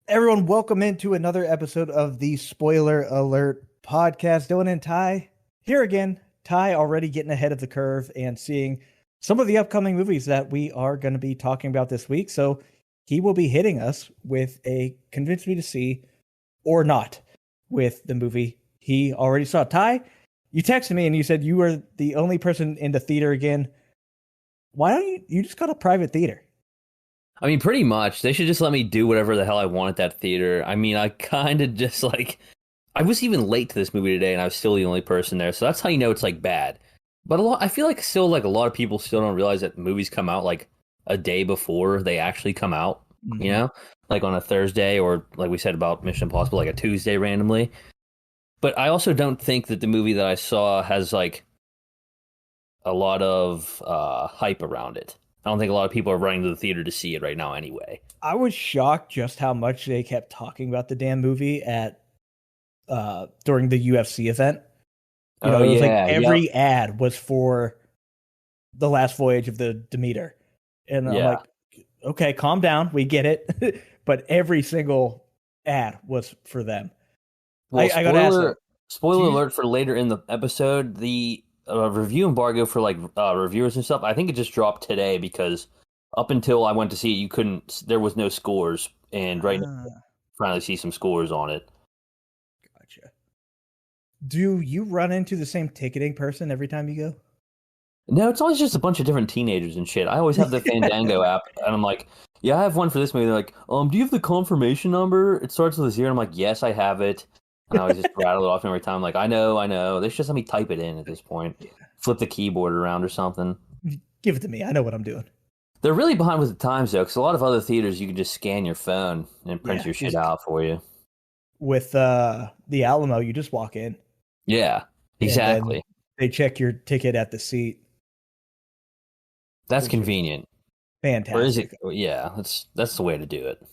Everyone, welcome into another episode of the Spoiler Alert podcast. Dylan and Ty here again. Ty already getting ahead of the curve and seeing some of the upcoming movies that we are going to be talking about this week. So he will be hitting us with a convince me to see or not with the movie he already saw. Ty, you texted me and you said you were the only person in the theater again. Why don't you just go to private theater? I mean, pretty much. They should just let me do whatever the hell I want at that theater. I mean, I kind of just I was even late to this movie today, and I was still the only person there. So that's how you know it's bad. But I feel like still a lot of people still don't realize that movies come out a day before they actually come out. Mm-hmm. You know, on a Thursday or like we said about Mission Impossible, a Tuesday randomly. But I also don't think that the movie that I saw has a lot of hype around it. I don't think a lot of people are running to the theater to see it right now anyway. I was shocked just how much they kept talking about the damn movie at during the UFC event. It was every ad was for the Last Voyage of the Demeter. And I'm like, okay, calm down. We get it. But every single ad was for them. Well, I got to ask spoiler alert for later in the episode. The review embargo for reviewers and stuff, I think it just dropped today because up until I went to see it, there was no scores, and right now finally see some scores on it. Gotcha. Do you run into the same ticketing person every time you go? No, it's always just a bunch of different teenagers and shit. I always have the Fandango app, and I'm like, yeah, I have one for this movie. They're like, do you have the confirmation number? It starts with a 0. I'm like, yes, I have it. And I always just rattle it off every time. I'm like, I know. They should just let me type it in at this point. Flip the keyboard around or something. Give it to me. I know what I'm doing. They're really behind with the times, though, because a lot of other theaters, you can just scan your phone and print your shit out for you. With the Alamo, you just walk in. Yeah, exactly. They check your ticket at the seat. That's convenient. Fantastic. Or is it? Yeah, that's the way to do it.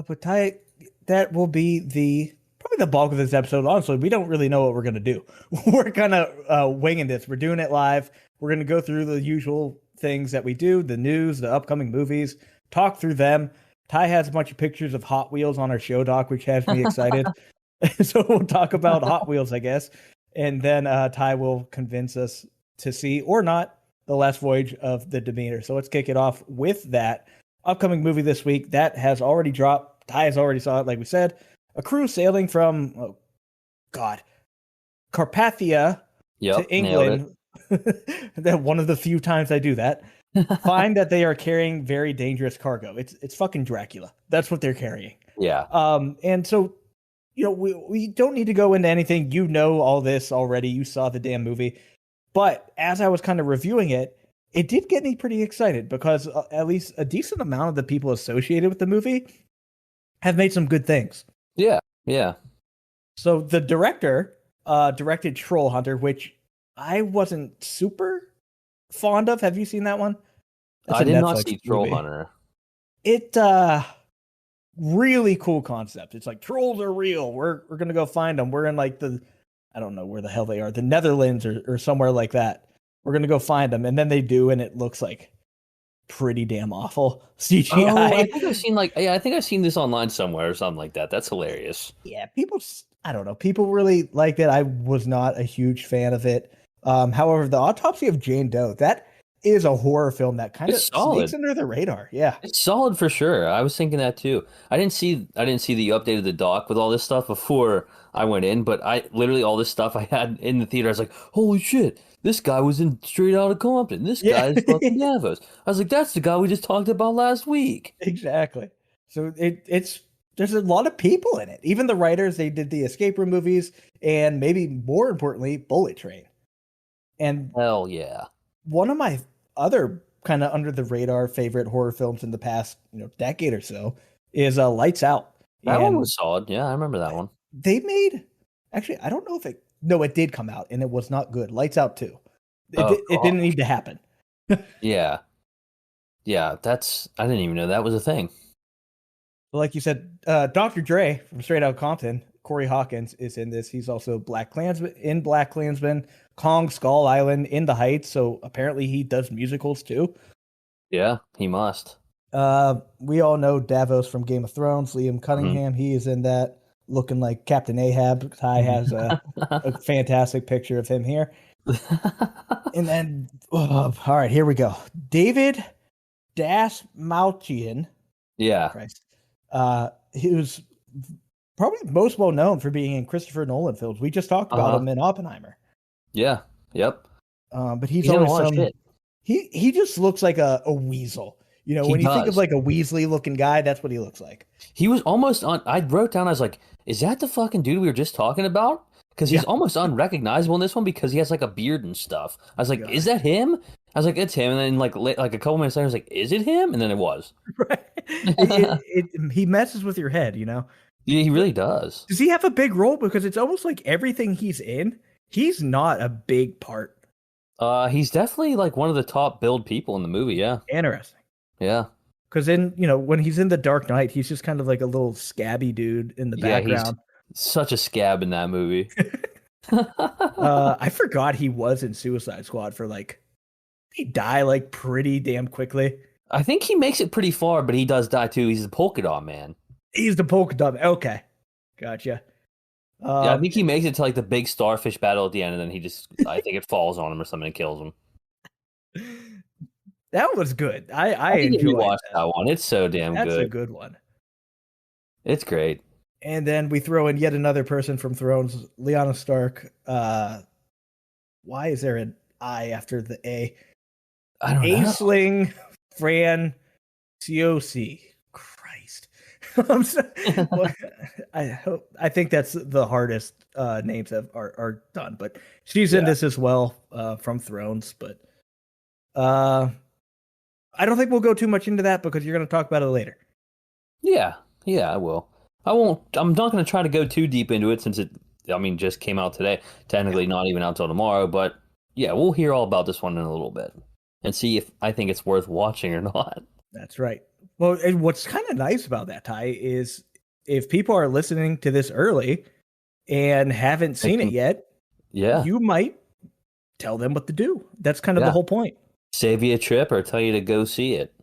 But Ty, that will be probably the bulk of this episode. Honestly, we don't really know what we're going to do. We're kind of winging this. We're doing it live. We're going to go through the usual things that we do, the news, the upcoming movies, talk through them. Ty has a bunch of pictures of Hot Wheels on our show doc, which has me excited. So we'll talk about Hot Wheels, I guess. And then Ty will convince us to see or not the Last Voyage of the Demeter. So let's kick it off with that upcoming movie this week that has already dropped. Ty has already saw it, like we said. A crew sailing from, Carpathia to England. That one of the few times I do that. Find that they are carrying very dangerous cargo. It's fucking Dracula. That's what they're carrying. Yeah. And so, we don't need to go into anything. You know all this already. You saw the damn movie. But as I was kind of reviewing it, it did get me pretty excited because at least a decent amount of the people associated with the movie have made some good things. Yeah. So the director directed Troll Hunter, which I wasn't super fond of. Have you seen that one? I did not see Troll Hunter. It really cool concept. It's like trolls are real. We're gonna go find them. We're in I don't know where the hell they are, the Netherlands or somewhere like that. We're gonna go find them, and then they do, and it looks pretty damn awful CGI. Oh, I think I've seen this online somewhere or something like that. That's hilarious. Yeah, I don't know. People really liked it. I was not a huge fan of it. However, The Autopsy of Jane Doe, that is a horror film that kind of sneaks under the radar. Yeah, it's solid for sure. I was thinking that too. I didn't see the update of the doc with all this stuff before I went in, but I literally all this stuff I had in the theater. I was like, holy shit, this guy was in Straight Outta Compton. This guy is fucking Davos. I was like, that's the guy we just talked about last week. Exactly. So there's a lot of people in it. Even the writers, they did the escape room movies, and maybe more importantly, Bullet Train. And hell yeah, one of my other kind of under the radar favorite horror films in the past decade or so is Lights Out. That one was solid. Yeah, I remember that one. They made, actually, I don't know if it did come out, and it was not good. Lights Out 2. It didn't need to happen. Yeah, I didn't even know that was a thing. Like you said, Dr. Dre from Straight Outta Compton, Corey Hawkins is in this. He's also Black Klansman, Kong Skull Island, In the Heights. So apparently he does musicals too. Yeah, he must. We all know Davos from Game of Thrones, Liam Mhm. Cunningham. He is in that, looking like Captain Ahab. Ty has a fantastic picture of him here. And then, all right, here we go. David Dasmalchian. Yeah. Christ. He was probably most well known for being in Christopher Nolan films. We just talked about Uh-huh. him in Oppenheimer. Yeah. Yep. But he's He's in a always lot of some. shit. He just looks like a weasel. You know, He when you think of does. like a Weasley looking guy, that's what he looks like. He was almost on. I wrote down. I was like, "Is that the fucking dude we were just talking about?" Because he's Yeah. almost unrecognizable in this one because he has like a beard and stuff. I was like, "Is God. that him?" I was like, "It's him." And then like a couple minutes later, I was like, "Is it him?" And then it was. Right. He messes with your head, you know. Yeah, he But really does. does he have a big role? Because it's almost like everything he's in, he's not a big part. He's definitely like one of the top billed people in the movie. Yeah, Interesting. yeah, Because in, when he's in the Dark Knight, he's just kind of like a little scabby dude in the yeah. He's background. such a scab in that movie. I forgot he was in Suicide Squad for like he die like pretty damn quickly. I think he makes it pretty far, but he does die too. He's a polka dot man. He's the polka dot. Okay, gotcha. Yeah, I think he makes it to like the big starfish battle at the end, and then I think it falls on him or something and kills him. That was good. I I think if you enjoyed watch that. that one, it's so damn That's a good. good one. It's great. And then we throw in yet another person from Thrones, Lyanna Stark. Why is there an I after the A? I don't know. Aisling Fran COC. Christ. Well, I think that's the hardest names that are done, but she's in Yeah. this as well from Thrones. But I don't think we'll go too much into that because you're going to talk about it later. Yeah, yeah, I will. I won't. I'm not going to try to go too deep into it since just came out today. Technically, not even out till tomorrow. But yeah, we'll hear all about this one in a little bit and see if I think it's worth watching or not. That's right. Well, and what's kind of nice about that, Ty, is if people are listening to this early and haven't seen it yet, Yeah, you might tell them what to do. That's kind of the yeah. whole point. Save you a trip or tell you to go see it.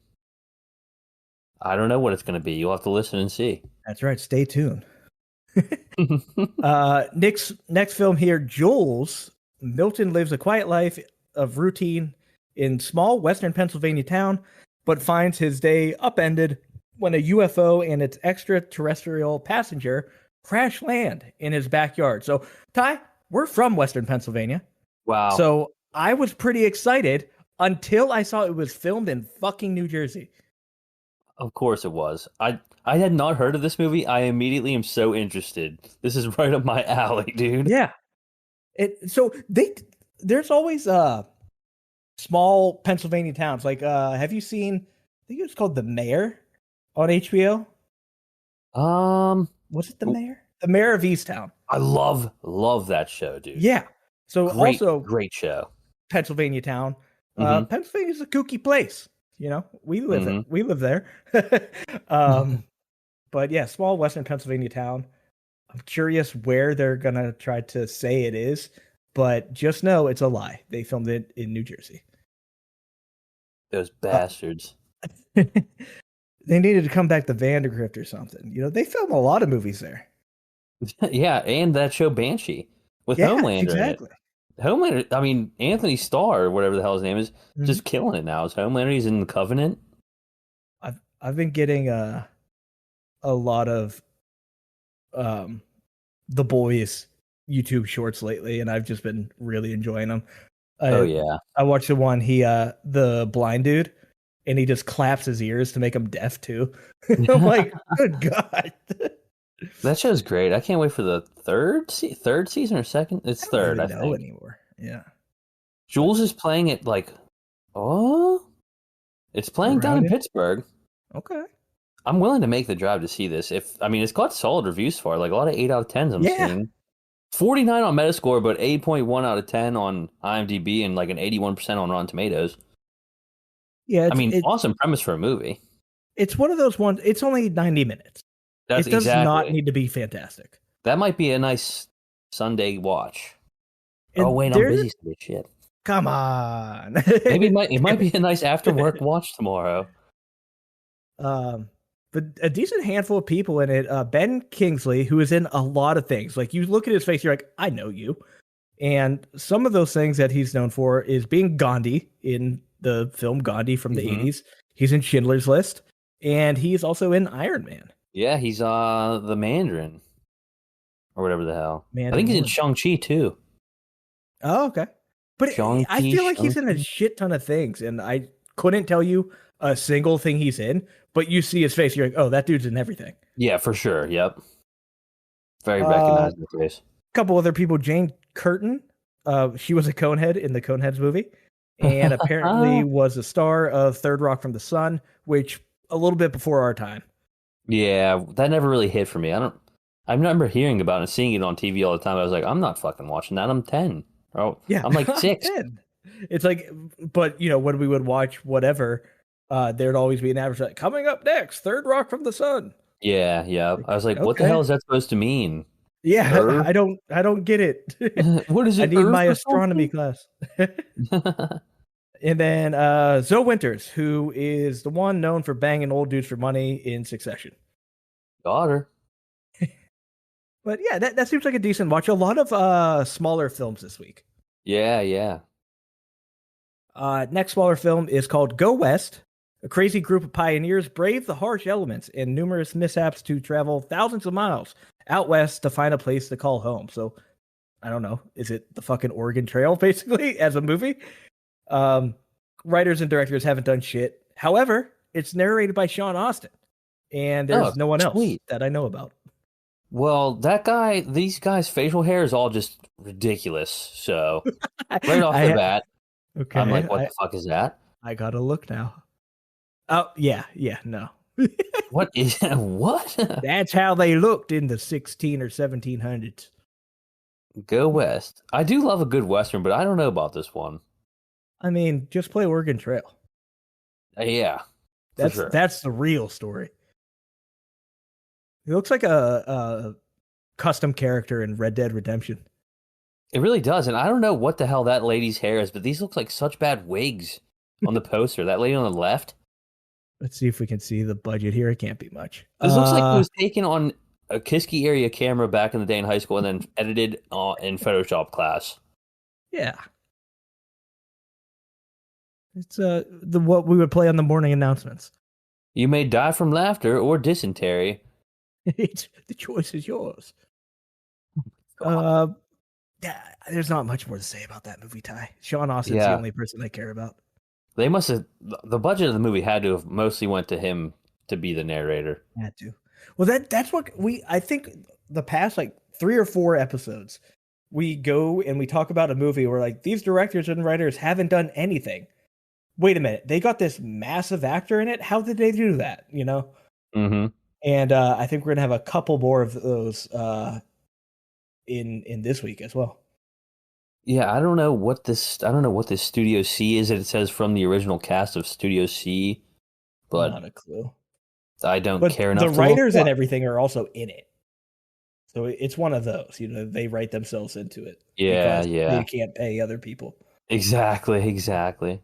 I don't know what it's going to be. You'll have to listen and see. That's right. Stay tuned. Nick's next film here, Jules. Milton lives a quiet life of routine in small western Pennsylvania town, but finds his day upended when a UFO and its extraterrestrial passenger crash land in his backyard. So, Ty, we're from western Pennsylvania. Wow. So I was pretty excited until I saw it was filmed in fucking New Jersey. Of course it was. I had not heard of this movie. I immediately am so interested. This is right up my alley, dude. Yeah. There's always small Pennsylvania towns. Like have you seen, I think it was called The Mayor on HBO? Was it The Mayor? The Mayor of Easttown. I love that show, dude. Yeah. So also great show. Pennsylvania town. Mhm. Pennsylvania's a kooky place. You know, we live there. But yeah, small western Pennsylvania town. I'm curious where they're gonna try to say it is, but just know it's a lie. They filmed it in New Jersey. Those bastards. They needed to come back to Vandergrift or something. You know, they film a lot of movies there. Yeah, and that show Banshee with Homelander exactly. in it. Homelander, I mean, Anthony Starr, or whatever the hell his name is, just killing it now. Is Homelander? He's in the Covenant. I've been getting a lot of The Boys YouTube shorts lately, and I've just been really enjoying them. Oh yeah, I watched the one the blind dude, and he just claps his ears to make him deaf too. I'm like, good God. that show's great. I can't wait for the third season or second. It's third, I don't think. know anymore. Yeah. Jules is playing it like, it's playing down in Pittsburgh. Okay. I'm willing to make the drive to see this. It's got solid reviews for it, like a lot of 8 out of 10s I'm seeing. 49 on Metascore, but 8.1 out of 10 on IMDb and like an 81% on Rotten Tomatoes. Yeah, awesome premise for a movie. It's one of those ones. It's only 90 minutes. It does not need to be fantastic. That might be a nice Sunday watch. Oh And wait, I'm there's busy today. Shit. come on. Maybe it might Damn be it. a nice after work watch tomorrow. Um, but a decent handful of people in it. Ben Kingsley, who is in a lot of things. Like you look at his face, you're like, I know you. And some of those things that he's known for is being Gandhi in the film Gandhi from the Hmm. 80s. He's in Schindler's List, and he's also in Iron Man. Yeah, he's the Mandarin or whatever the hell. I think he's in Mandarin. Shang-Chi too. Oh, okay. But I Shang-Chi, feel like he's in a Shang-Chi. shit ton of things, and I couldn't tell you a single thing he's in, but you see his face, you're like, oh, that dude's in everything. Yeah, for sure. Yep. Very A recognizable face. couple other people, Jane Curtin, she was a Conehead in the Coneheads movie, and apparently was a star of Third Rock from the Sun, which a little bit before our time. Yeah, that never really hit for me. I remember hearing about it and seeing it on TV all the time. I was like, I'm not fucking watching that. I'm 10. Oh, Yeah, I'm like I'm 6. 10. It's like, but when we would watch whatever, there'd always be an advertisement like, coming up next, Third Rock from the Sun. Yeah, yeah. Like, I was like, what the okay. hell is that supposed to mean? Yeah, Earth? I don't get it. What is I it, need Earth my or astronomy class. something? And then Zoe Winters, who is the one known for banging old dudes for money in Succession. Daughter. But yeah, that seems like a decent watch. A lot of smaller films this week. Yeah, yeah. Next smaller film is called Go West. A crazy group of pioneers brave the harsh elements and numerous mishaps to travel thousands of miles out west to find a place to call home. So I don't know. Is it the fucking Oregon Trail, basically, as a movie? Um, Writers and directors haven't done shit. However, it's narrated by Sean Austin, and Oh, there's no one else sweet. that I know about. Well, these guys' facial hair is all just ridiculous. So, right off the I bat, I'm okay. like, what the fuck is that? I gotta look now. Oh yeah, no. What is what? That's how they looked in the 16 or 1700s. Go West. I do love a good Western, but I don't know about this one. I mean, just play Oregon Trail. Yeah, for That's sure. that's the real story. It looks like a custom character in Red Dead Redemption. It really does. And I don't know what the hell that lady's hair is, but these look like such bad wigs on the poster. That lady on the left. Let's see if we can see the budget here. It can't be much. This looks like it was taken on a Kiski area camera back in the day in high school and then edited in Photoshop class. Yeah. It's the what we would play on the morning announcements. You may die from laughter or dysentery. The choice is yours. God. Yeah, there's not much more to say about that movie, Ty. Sean Austin's the Yeah, only person I care about. they must have. The budget of the movie had to have mostly went to him to be the narrator. Had to. Well, that's what I think the past like 3 or 4 episodes, we go and we talk about a movie where like these directors and writers haven't done anything. Wait a minute, they got this massive actor in it. How did they do that? Mm-hmm. And I think we're gonna have a couple more of those in this week as well. Yeah, I don't know what this. I don't know what this Studio C is. It says from the original cast of Studio C, but Not a clue. I don't But care the enough to look writers it and up. everything are also in it. So it's one of those, they write themselves into it Yeah, because they yeah, can't pay other people. exactly, exactly.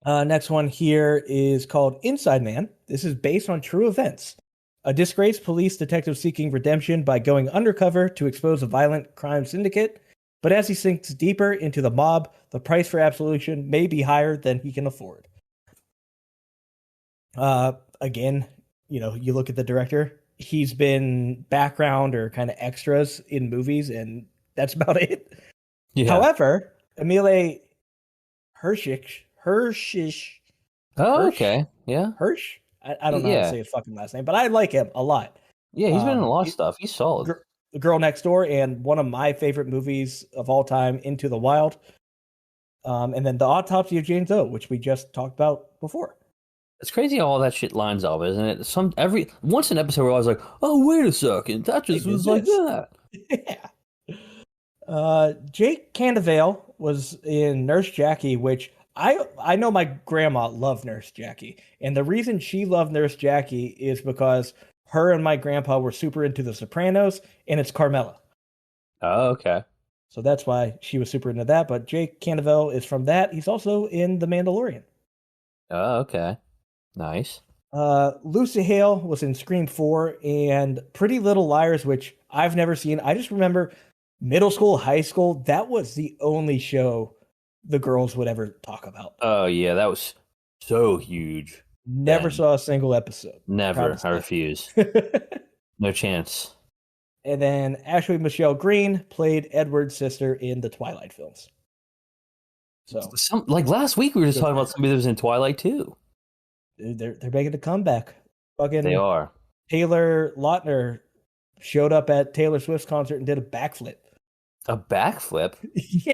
Next one here is called Inside Man. This is based on true events. A disgraced police detective seeking redemption by going undercover to expose a violent crime syndicate. But as he sinks deeper into the mob, the price for absolution may be higher than he can afford. Again, you look at the director, he's been background or kind of extras in movies, and that's about it. Yeah. However, Emile Hershish, Oh, Hirsch, okay. Yeah. Hirsch. I don't know how to Yeah. say his fucking last name, but I like him a lot. Yeah, he's been in a lot of He- stuff. He's solid. The Girl Next Door, and one of my favorite movies of all time, Into the Wild. And then The Autopsy of Jane Doe, which we just talked about before. It's crazy how all that shit lines up, isn't it? Every once an episode where I was like, oh, wait a second, that just They did was like this. that. Yeah. Jake Candavale was in Nurse Jackie, which I know my grandma loved Nurse Jackie, and the reason she loved Nurse Jackie is because her and my grandpa were super into The Sopranos, and it's Carmela. Oh, okay. So that's why she was super into that. But Jake Canavelle is from that. He's also in The Mandalorian. Oh, okay. Nice. Lucy Hale was in Scream 4 and Pretty Little Liars, which I've never seen. I just remember middle school, high school, that was the only show the girls would ever talk about. Oh, yeah, that was so huge Never then. saw a single episode. Proud Never. I to refuse. say. No chance. And then Ashley Michelle Green played Edward's sister in the Twilight films. So Like last week, we were just good talking for about her. somebody that was in Twilight too. Dude, they're making a comeback. They Fucking are. Taylor Lautner showed up at Taylor Swift's concert and did a backflip. A backflip? Yeah.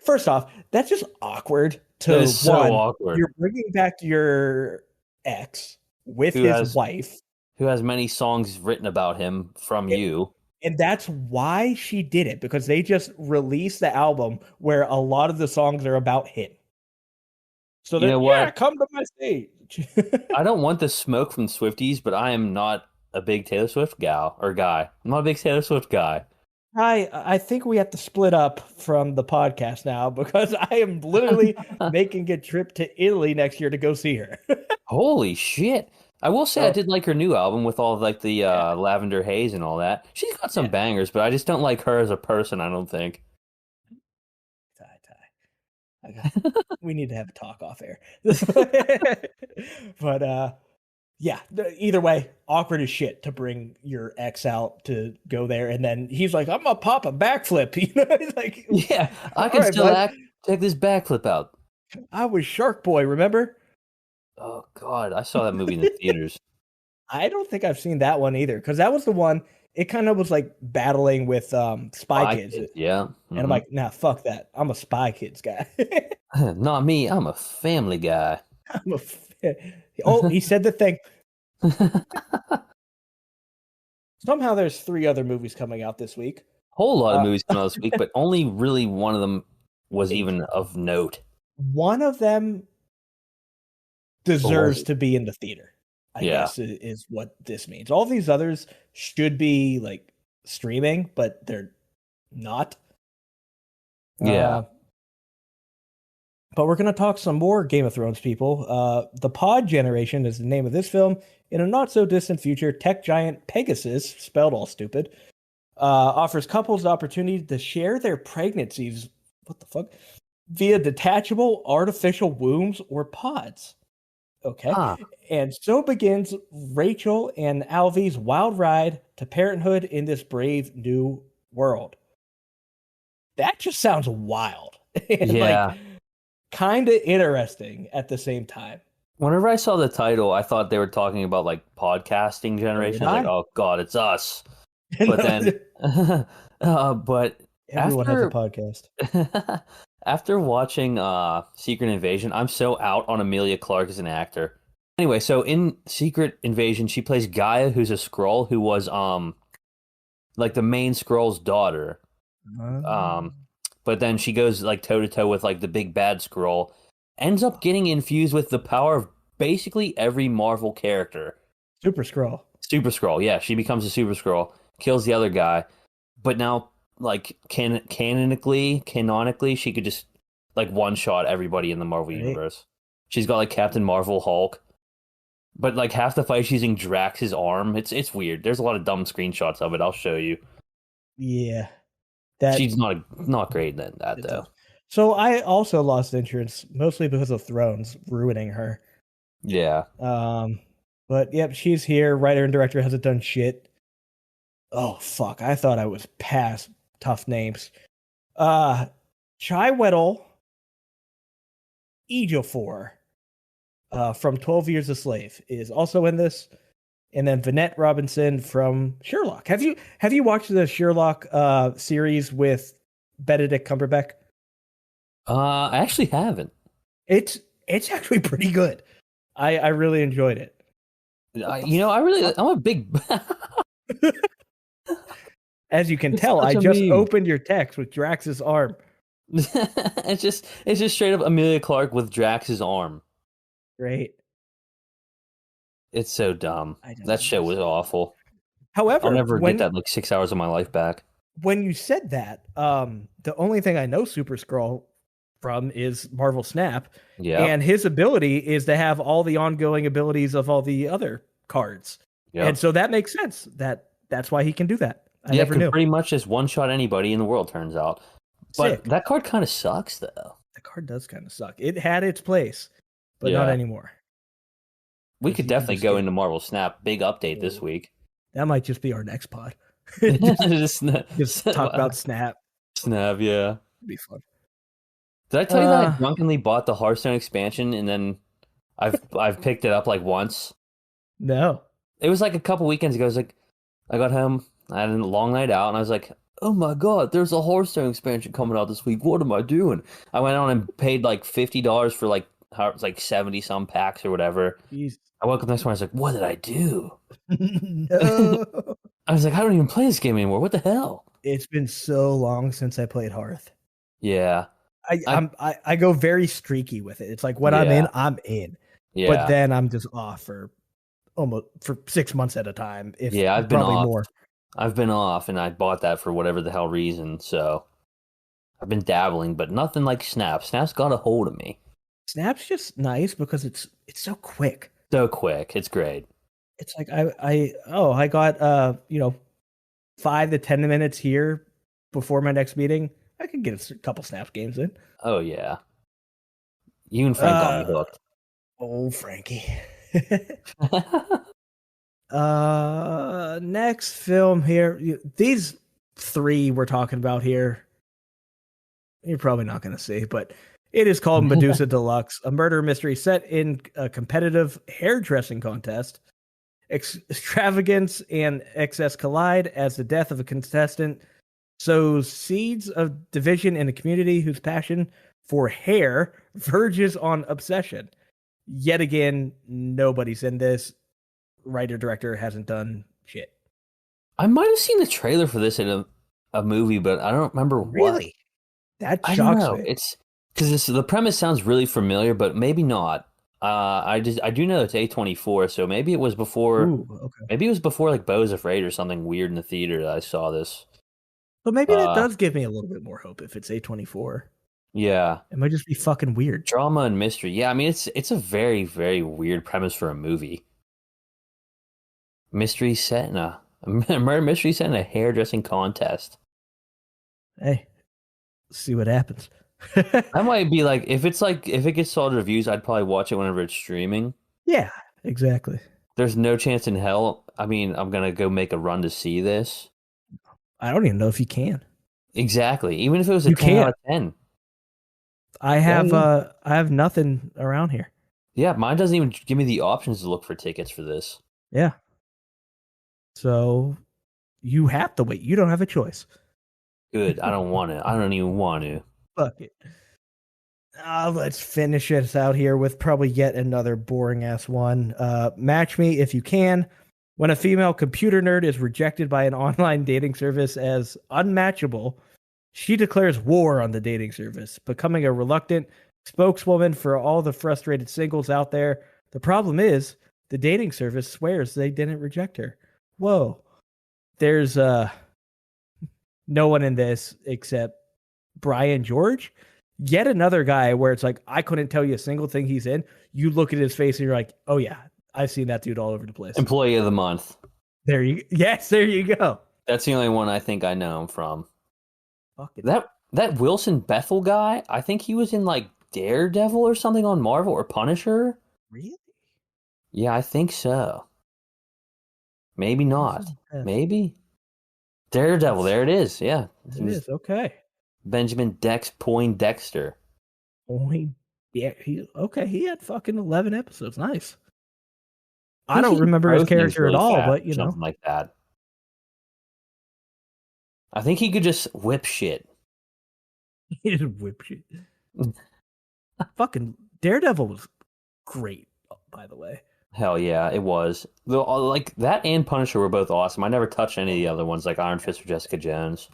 First off, that's just awkward. That To is so one, awkward. you're bringing back your ex with Who his has wife, who has many songs written about him from you? and that's why she did it, because they just released the album where a lot of the songs are about him. So You they're, know yeah, what? come to my stage. I don't want the smoke from Swifties, but I am not a big Taylor Swift gal or guy. I'm not a big Taylor Swift guy. I think we have to split up from the podcast now because I am literally making a trip to Italy next year to go see her. Holy shit. I will say I So did like her new album with all of like the yeah, Lavender Haze and all that. She's got some yeah. bangers, but I just don't like her as a person, I don't think. Ty. We need to have a talk off air. But yeah, either way, awkward as shit to bring your ex out to go there, and then he's like, "I'm gonna pop a backflip." He's like, Yeah, I "All can right, still bud. act. Check this backflip out. I was Shark Boy, remember?" Oh God, I saw that movie in the theaters. I don't think I've seen that one either, because that was the one. It kind of was like battling with Spy Spy Kids, and Kids, yeah. I'm like, "Nah, fuck that. I'm a Spy Kids guy." Not me. I'm a family guy. I'm a. Oh, he said the thing. Somehow there's three other movies coming out this week. Whole lot of Uh, movies coming out this week, but only really one of them was big. even of note. One of them What was deserves it? to be in the theater, I Yeah, guess is what this means. All these others should be like streaming, but they're not. yeah. Uh, but we're going to talk some more Game of Thrones people. The Pod Generation is the name of this film. In a not so distant future, tech giant Pegasus, spelled all stupid, offers couples the opportunity to share their pregnancies. What the fuck? Via detachable artificial wombs or pods. Okay. Huh. And so begins Rachel and Alvy's wild ride to parenthood in this brave new world. That just sounds wild and like Yeah. kind of interesting at the same time. Whenever I saw the title, I thought they were talking about like podcasting So did generation. I was like, I. oh God, it's us. But then, but Everyone has a after podcast. after watching Secret Invasion, I'm so out on Amelia Clarke as an actor. Anyway, so in Secret Invasion, she plays Gaia, who's a Skrull who was like the main Skrull's daughter. Um, but then she goes like toe to toe with like the big bad Skrull, ends up getting infused with the power of basically every Marvel character. Super Scroll. Super Skrull, yeah, she becomes a Super Skrull, kills the other guy, but now like canonically, she could just like one shot everybody in the Marvel Right? universe. She's got like Captain Marvel, Hulk, but like half the fight she's using Drax's arm. It's weird. There's a lot of dumb screenshots of it. I'll show you. Yeah. That She's not great at that it though. does. So I also lost interest, mostly because of Thrones ruining her. Yeah. But yep, she's here. Writer and director hasn't done shit. Oh fuck! I thought I was past tough names. Chiwetel Ejiofor, from 12 Years a Slave is also in this, and then Vanette Robinson from Sherlock. Have you watched the Sherlock series with Benedict Cumberbatch? I actually haven't. It's actually pretty good. I really enjoyed it. I'm a big. As you can It's tell, such I a just meme. opened your text with Drax's arm. It's just straight up Amelia Clarke with Drax's arm. Great. It's so dumb. I don't That show was understand. awful. I'll However, never get that like 6 hours of my life back. when you said that, the only thing I know Super Scroll from is Marvel Snap, Yep. and his ability is to have all the ongoing abilities of all the other cards, and Yep. so that makes sense. That's why he can do that. I Yeah, never can knew. pretty much just one shot anybody in the world, turns out. But Sick. that card kind of sucks, though. The card does kind of suck. It had its place, but not Yeah. anymore We because could you can definitely just go get. into Marvel Snap. Big update this Oh, week. that might just be our next pod. just Just just talk about Snap. Snap, yeah. It'd be fun. Did I tell you that I Uh, drunkenly bought the Hearthstone expansion and then I've picked it up like once? no. It was like a couple weekends ago. I got home, I had a long night out, and I was like, "Oh my God, there's a Hearthstone expansion coming out this week. What am I doing?" I went on and paid like $50 for like how it's like 70 some packs or whatever. Jeez. I woke up the next morning. I was like, "What did I do?" No. I was like, "I don't even play this game anymore. What the hell?" It's been so long since I played Hearth. Yeah, I I I'm I go very streaky with it. It's like when yeah I'm in. But yeah then I'm just off for almost for 6 months at a time, if yeah. I've been probably off. more. I've been off, and I bought that for whatever the hell reason. So I've been dabbling, but nothing like Snap. Snap's got a hold of me Snap's just nice because it's so quick. so quick. It's great. It's like I got 5 to 10 minutes here before my next meeting. I could get a couple Snaps games in. Oh yeah, you and Frank got me Uh hooked. oh Frankie. Next film here. These three we're talking about here, you're probably not going to see, but it is called Medusa Deluxe, a murder mystery set in a competitive hairdressing contest. Extravagance and excess collide as the death of a contestant sows seeds of division in a community whose passion for hair verges on obsession. Yet again, nobody's in this. Writer director hasn't done shit. I might have seen the trailer for this in a movie, but I don't remember what. Really? That I don't shocks know. me. It's because the premise sounds really familiar, but maybe not. I do know it's A24, so maybe it was before. Ooh, okay. Maybe it was before like Bo's Afraid or something weird in the theater that I saw this. But maybe that Uh, does give me a little bit more hope if it's A24. yeah, It might just be fucking weird. drama and mystery. Yeah, I mean it's a very very weird premise for a movie. Mystery set in a murder mystery set in a hairdressing contest. Hey, see what happens. I might be like if it gets solid reviews, I'd probably watch it whenever it's streaming. Yeah, exactly. There's no chance in hell. I mean, I'm gonna go make a run to see this. I don't even know if you can. Exactly. Even if it was a You 10 out can't. of 10. I Yeah, have yeah. I have nothing around here. Yeah, mine doesn't even give me the options to look for tickets for this. Yeah. So you have to wait. You don't have a choice. Good. I don't want to. I don't even want to. Fuck it. Let's finish this out here with probably yet another boring ass one. Match me if you can. When a female computer nerd is rejected by an online dating service as unmatchable, she declares war on the dating service, becoming a reluctant spokeswoman for all the frustrated singles out there. The problem is, the dating service swears they didn't reject her. Whoa. There's no one in this except Brian George. Yet another guy where it's like, I couldn't tell you a single thing he's in. You look at his face and you're like, oh yeah, I've seen that dude all over the place. Employee of the month. Yes, there you go. That's the only one I think I know him from. Fuck it. That Wilson Bethel guy, I think he was in like Daredevil or something on Marvel or Punisher. Really? Yeah, I think so. Maybe not. Maybe. Daredevil, there it is. Yeah. It is. Okay. Benjamin Dex Poindexter. Yeah, he had fucking 11 episodes. Nice. I think don't he remember his throw things character at really all, fast but or something like that. I think he could just whip shit. he just whip shit. Fucking Daredevil was great, by the way. Hell yeah, it was. Like that and Punisher were both awesome. I never touched any of the other ones like Iron Fist or Jessica Jones.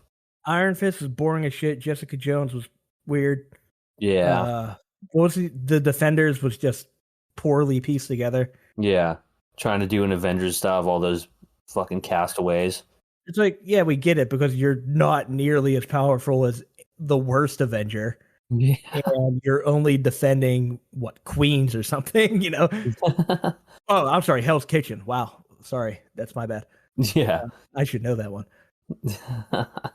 Iron Fist was boring as shit. Jessica Jones was weird. Yeah. What was the Defenders was just poorly pieced together. Yeah. Trying to do an Avengers style of all those fucking castaways. It's like, yeah, we get it because you're not nearly as powerful as the worst Avenger, Yeah. and you're only defending what Queens or something, you know? Oh, I'm sorry, Hell's Kitchen. Wow, sorry, that's my bad. Yeah. I should know that one.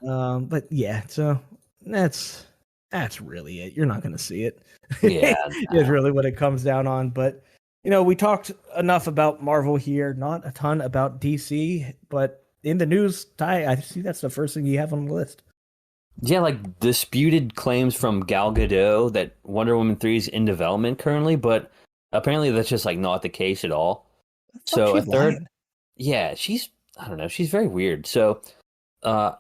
But yeah, so that's that's really it. You're not going to see it. Yeah. Is really what it comes down on. But we talked enough about Marvel here, not a ton about DC. But in the news, Ty, I see that's the first thing you have on the list. Yeah, like disputed claims from Gal Gadot that Wonder Woman 3 is in development currently, but apparently that's just like not the case at all. Fuck, So a she's third, lying. yeah, she's I don't know, she's very weird. So uh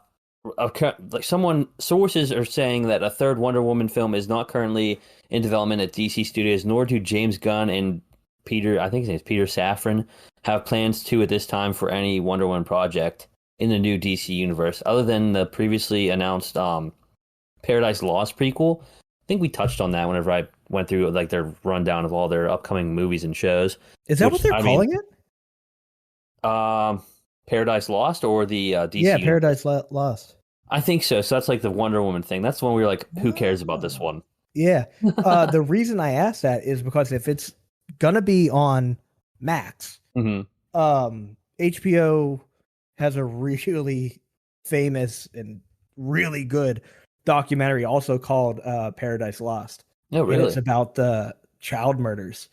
like someone sources are saying that a third Wonder Woman film is not currently in development at DC Studios, nor do James Gunn and Peter, I think his name is Peter Safran, have plans to at this time for any Wonder Woman project in the new DC universe, other than the previously announced Paradise Lost prequel. I think we touched on that whenever I went through like their rundown of all their upcoming movies and shows. Is that what Which they're I mean, calling it? um, Paradise Lost or the Yeah, DC universe. Paradise Lost. I think so. So that's like the Wonder Woman thing. That's the one we were like, who cares about this Oh. one? Yeah. The reason I asked that is because if it's gonna be on Max, Hmm. HBO has a really famous and really good documentary also called Paradise Lost. No, And it's really. about the child murders.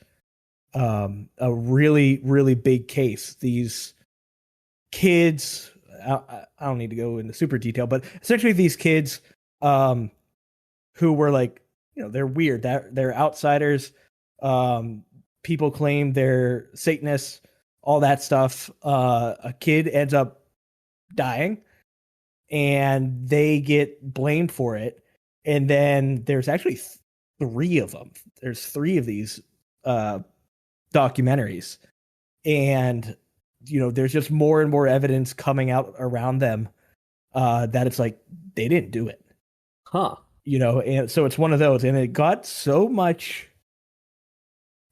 A really, really big case. These kids, I don't need to go into super detail, but essentially these kids um, who were like, they're weird. They're outsiders. Um, People claim they're Satanists, all that stuff. A kid ends up dying, and they get blamed for it. And then there's actually three of them. There's three of these uh, documentaries, and there's just more and more evidence coming out around them that it's like they didn't do it. Huh. And so it's one of those, and it got so much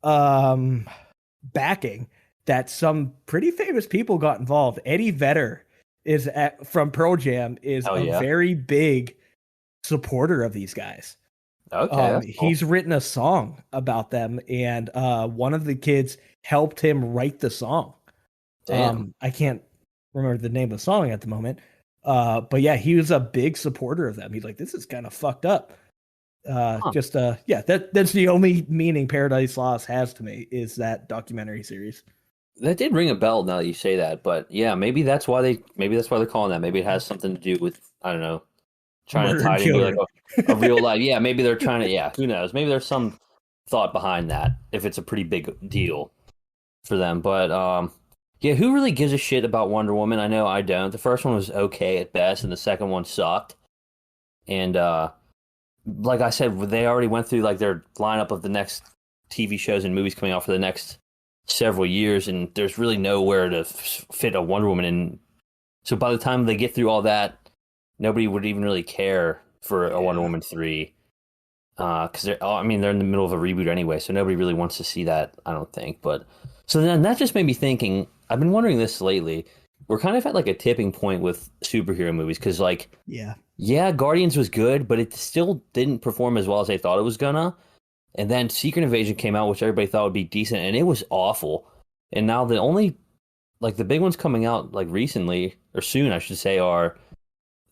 um backing that some pretty famous people got involved. Eddie Vedder from Pearl Jam is Oh a yeah. very big supporter of these guys. Okay, that's cool. He's written a song about them, and one of the kids helped him write the song. Damn. I can't remember the name of the song at the moment. But yeah, he was a big supporter of them. He's like, this is kind of fucked up. Huh. Just yeah, that's the only meaning Paradise Lost has to me is that documentary series. That did ring a bell now that you say that, but yeah, maybe that's why they're calling that. Maybe it has something to do with I don't know, trying to Murder and tie it into like children. a real life. Yeah, maybe they're trying to. Yeah, who knows? Maybe there's some thought behind that if it's a pretty big deal for them. But yeah, who really gives a shit about Wonder Woman? I know I don't. The first one was okay at best, and the second one sucked. And like I said, they already went through like their lineup of the next TV shows and movies coming out for the next several years, and there's really nowhere to fit a Wonder Woman in. So by the time they get through all that, nobody would even really care for a Wonder Yeah. Woman 3. Because I mean, they're in the middle of a reboot anyway, so nobody really wants to see that, I don't think. But so then that just made me thinking. I've been wondering this lately. We're kind of at like a tipping point with superhero movies because, like, Yeah. yeah, Guardians was good, but it still didn't perform as well as they thought it was gonna. And then Secret Invasion came out, which everybody thought would be decent, and it was awful. And now the only like the big ones coming out like recently or soon, I should say, are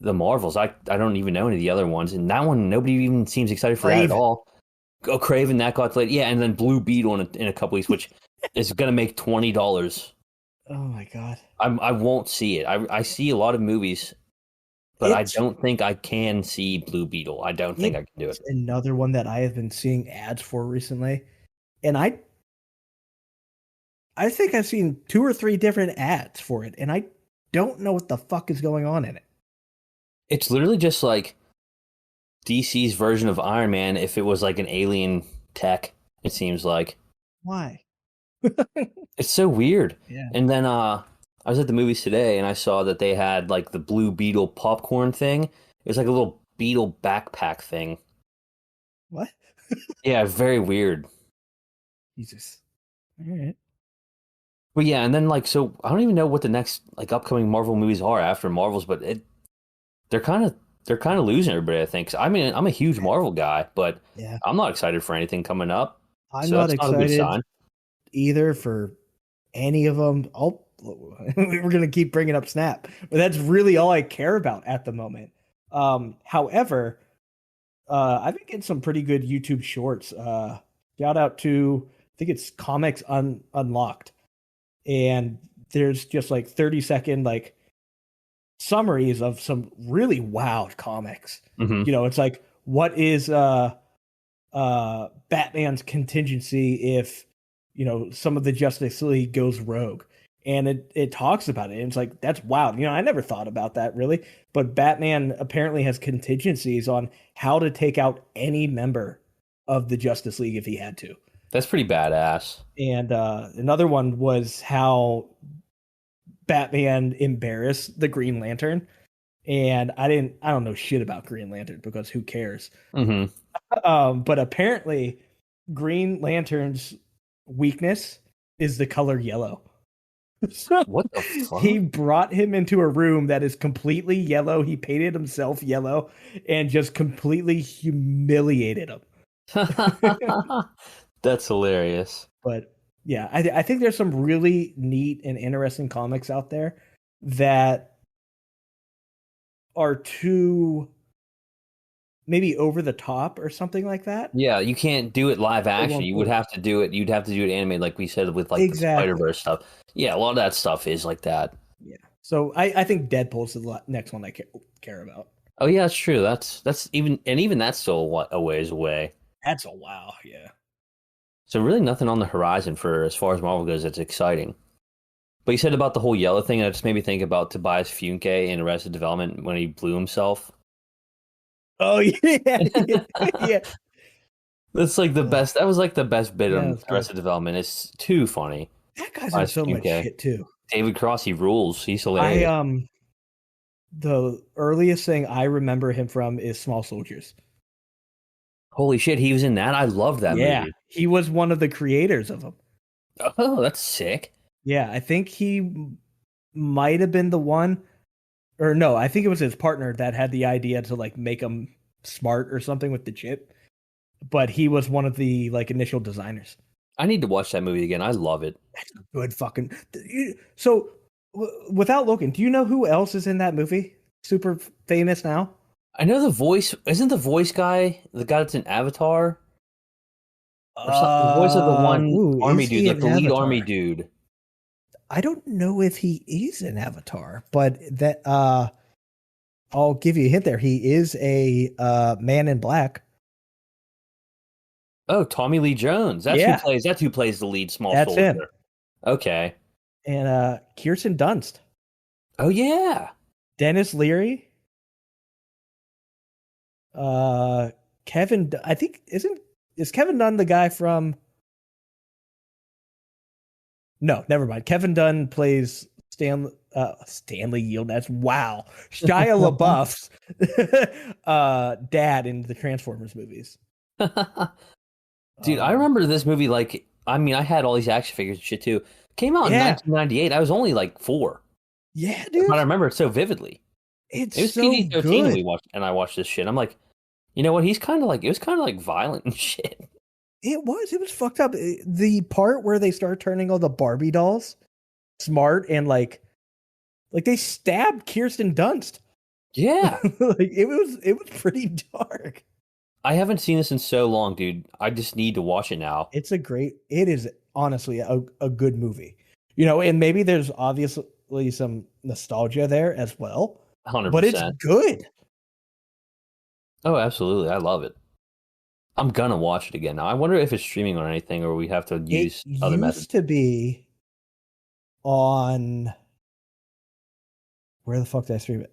the Marvels. I don't even know any of the other ones, and that one nobody even seems excited for that at Craven. all. Oh, Craven that got late, yeah, and then Blue Beetle in a couple weeks, which is gonna make $20. Oh my god. I won't see it. I see a lot of movies, but I It's don't think I can see Blue Beetle. I don't think it's I can do it. another one that I have been seeing ads for recently, and I think I've seen two or three different ads for it, and I don't know what the fuck is going on in it. It's literally just like DC's version of Iron Man if it was like an alien tech. It seems like Why? it's so weird. Yeah. And then I was at the movies today and I saw that they had like the Blue Beetle popcorn thing. It was like a little beetle backpack thing. What? Yeah, very weird. Jesus. All right. But yeah, and then like so I don't even know what the next like upcoming Marvel movies are after Marvels, but they're kind of they're kind of losing everybody, I think. 'Cause I mean, I'm a huge Marvel guy, but Yeah, I'm not excited for anything coming up. I'm So not that's not a good excited sign. either for any of them. Oh, we're gonna keep bringing up Snap, but that's really all I care about at the moment. However, I've been getting some pretty good YouTube shorts. Shout out to I think it's Comics Unlocked, and there's just like 30-second like summaries of some really wild comics. Hmm. It's like what is Batman's contingency if some of the Justice League goes rogue, and it talks about it, and it's like that's wild. I never thought about that really, but Batman apparently has contingencies on how to take out any member of the Justice League if he had to. That's pretty badass. And another one was how Batman embarrassed the Green Lantern, and I don't know shit about Green Lantern because who cares. Hmm. But apparently, Green Lantern's weakness is the color yellow. So What the he fuck? brought him into a room that is completely yellow. He painted himself yellow and just completely humiliated him. That's hilarious. But yeah, I think there's some really neat and interesting comics out there that are too maybe over the top or something like that. Yeah, you can't do it live They action. won't You do would it. have to do it. You'd have to do it animated, like we said with like the Exactly. Spider-Verse stuff. Yeah, a lot of that stuff is like that. Yeah. So I think Deadpool's the next one I care about. Oh yeah, that's true. That's even that's still a ways away. That's a wow. Yeah. So really nothing on the horizon for as far as Marvel goes. It's exciting. But you said about the whole yellow thing, that just made me think about Tobias Funke in Arrested Development when he blew himself. Oh yeah. Yeah. That's like the Ugh, best. That was like the best bit yeah, on that's good. Arrested Development. It's too funny. That guy's in Tobias so much Funke. shit too. David Cross, he rules. He's I hilarious. the earliest thing I remember him from is Small Soldiers. Holy shit, he was in that. I love that Yeah, movie. he was one of the creators of them. Oh, that's sick. Yeah, I think he might have been the one, or no, I think it was his partner that had the idea to like make him smart or something with the chip. But he was one of the like initial designers. I need to watch that movie again. I love it. That's a good fucking. So, without looking, do you know who else is in that movie? Super famous now. I know the voice. Isn't the voice guy the guy that's in Avatar or something? The voice of the one army Is dude, he like an the lead army Avatar? dude. I don't know if he is an Avatar, but that I'll give you a hint there. He is a man in black. Oh, Tommy Lee Jones. That's who Yeah, plays. That's who plays the lead small that's him. soldier. Okay. And Kirsten Dunst, Oh yeah. Dennis Leary, uh, I think is Kevin Dunn the guy from? No, never mind. Kevin Dunn plays Stanley Yield. That's wow. Shia LaBeouf's dad in the Transformers movies. Dude, I Um, remember this movie like I mean, I had all these action figures and shit too. Came out in yeah, 1998. I was only like 4. yeah, But I dude, remember it so vividly. it's It was so PG-13 when good. we watched and I watched this shit. I'm like, you know what? He's kind of like it was kind of like violent and shit. It was fucked up. The part where they start turning all the Barbie dolls smart and like they stabbed Kirsten Dunst. Yeah. Like it was pretty dark. I haven't seen this in so long, dude. I just need to watch it now. It is honestly a good movie. And maybe there's obviously some nostalgia there as well, but it's 100%. good. Oh, absolutely. I love it. I'm gonna watch it again now. I wonder if it's streaming or anything or we have to It use other methods. used to be on where the fuck did I stream it?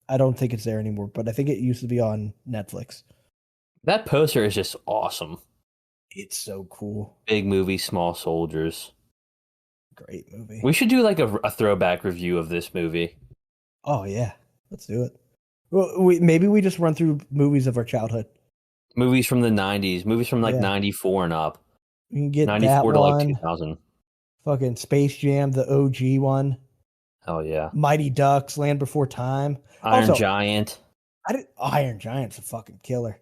I don't think it's there anymore, but I think it used to be on Netflix. That poster is just awesome. It's so cool. Big movie, small soldiers. Great movie. We should do like a throwback review of this movie. Oh yeah, let's do it. Well, maybe we just run through movies of our childhood. Movies from the 90s, movies from like Yeah, 94 and up. we can get that 94 to like one. 2000. Fucking Space Jam, the OG one. Oh yeah, Mighty Ducks, Land Before Time. Iron Also, Giant. Iron Giant's a fucking killer.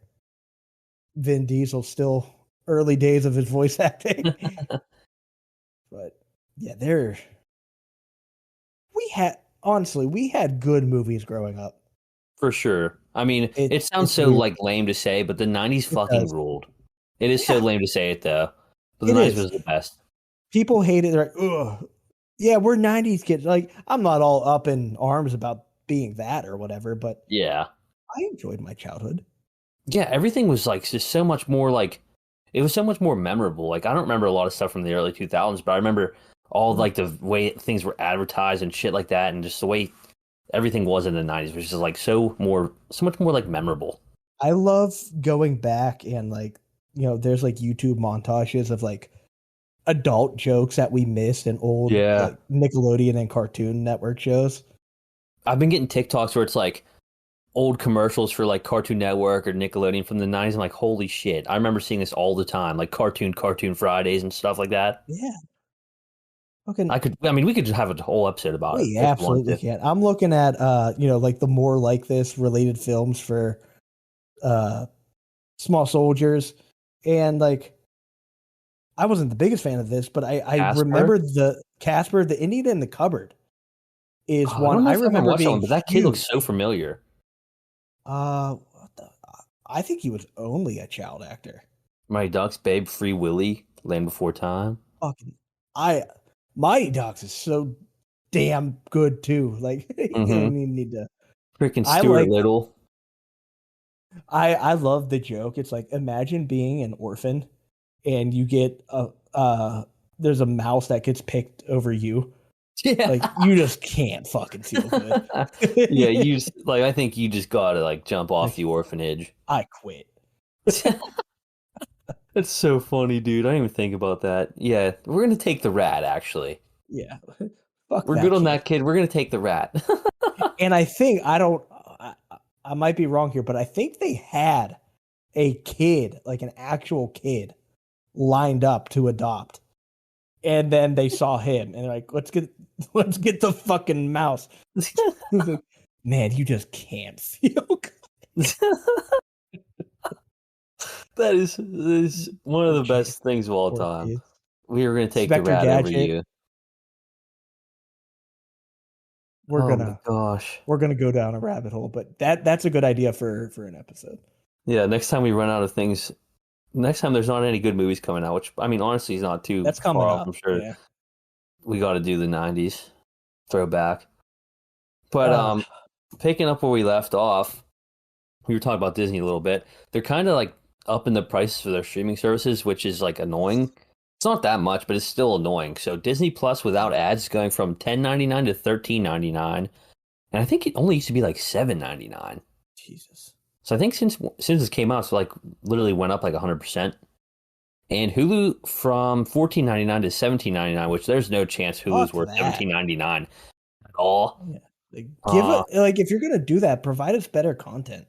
Vin Diesel still early days of his voice acting. But yeah, we had honestly, we had good movies growing up. For sure. I mean, it sounds It's so weird. like lame to say, but the '90s It fucking does. ruled. It is so Yeah, lame to say it though, but the it '90s is. was the best. People hate it. They're like, ugh. Yeah, we're 90s kids. Like, I'm not all up in arms about being that or whatever, but Yeah. I enjoyed my childhood. Yeah, everything was like just so much more like it was so much more memorable. Like I don't remember a lot of stuff from the early 2000s, but I remember all Mm. like the way things were advertised and shit like that, and just the way everything was in the '90s was just like so much more like memorable. I love going back and like, there's like YouTube montages of like adult jokes that we missed in old Yeah. like Nickelodeon and Cartoon Network shows. I've been getting TikToks where it's like old commercials for like Cartoon Network or Nickelodeon from the '90s. I'm like, holy shit! I remember seeing this all the time, like Cartoon Fridays and stuff like that. Yeah. Fucking I mean, we could just have a whole episode about it we if we want absolutely to. can. I'm looking at like the more like this related films for uh Small Soldiers, and like I wasn't the biggest fan of this, but I Casper. remember the Casper, the Indian in the Cupboard is Oh, I one don't know I if I haven't remember watched that being one, but that kid looks huge. so familiar. What the, I think he was only a child actor. My Ducks, Babe, Free Willy, Land Before Time. Fucking, I Mighty Ducks is so damn good too. Like you Mm-hmm. don't even need to. Freaking I Stuart like. Little. I love the joke. It's like imagine being an orphan and you get there's a mouse that gets picked over you. Yeah. Like you just can't fucking feel good. Yeah, I think you just gotta like jump off the Like orphanage. I quit. That's so funny, dude. I didn't even think about that. Yeah, we're gonna take the rat, actually. Yeah. Fuck We're good that on kid. that kid. We're gonna take the rat. And I think I don't I might be wrong here, but I think they had a kid, like an actual kid, lined up to adopt. And then they saw him and they're like, let's get the fucking mouse. He's like, man, you just can't feel good. That is one of Poor the kid. best things of all Poor time. kid. We were gonna take the Spectre rat over Gadget. you. We're Oh my gonna gosh. we're gonna go down a rabbit hole, but that's a good idea for an episode. Yeah, next time we run out of things, next time there's not any good movies coming out, which I mean honestly is not too That's far coming off. I'm up. sure Yeah. we got to do the '90s throwback. But Uh picking up where we left off, we were talking about Disney a little bit. They're kind of like upping the prices for their streaming services, which is like annoying. It's not that much, but it's still annoying. So Disney Plus without ads is going from $10.99 to $13.99, and I think it only used to be like $7.99. Jesus. So I think since this came out, it's like literally went up like 100%. And Hulu from $14.99 to $17.99, which there's no chance Hulu's Fuck worth that. $17.99 at all. Yeah. Like give Uh, it like if you're gonna do that, provide us better content.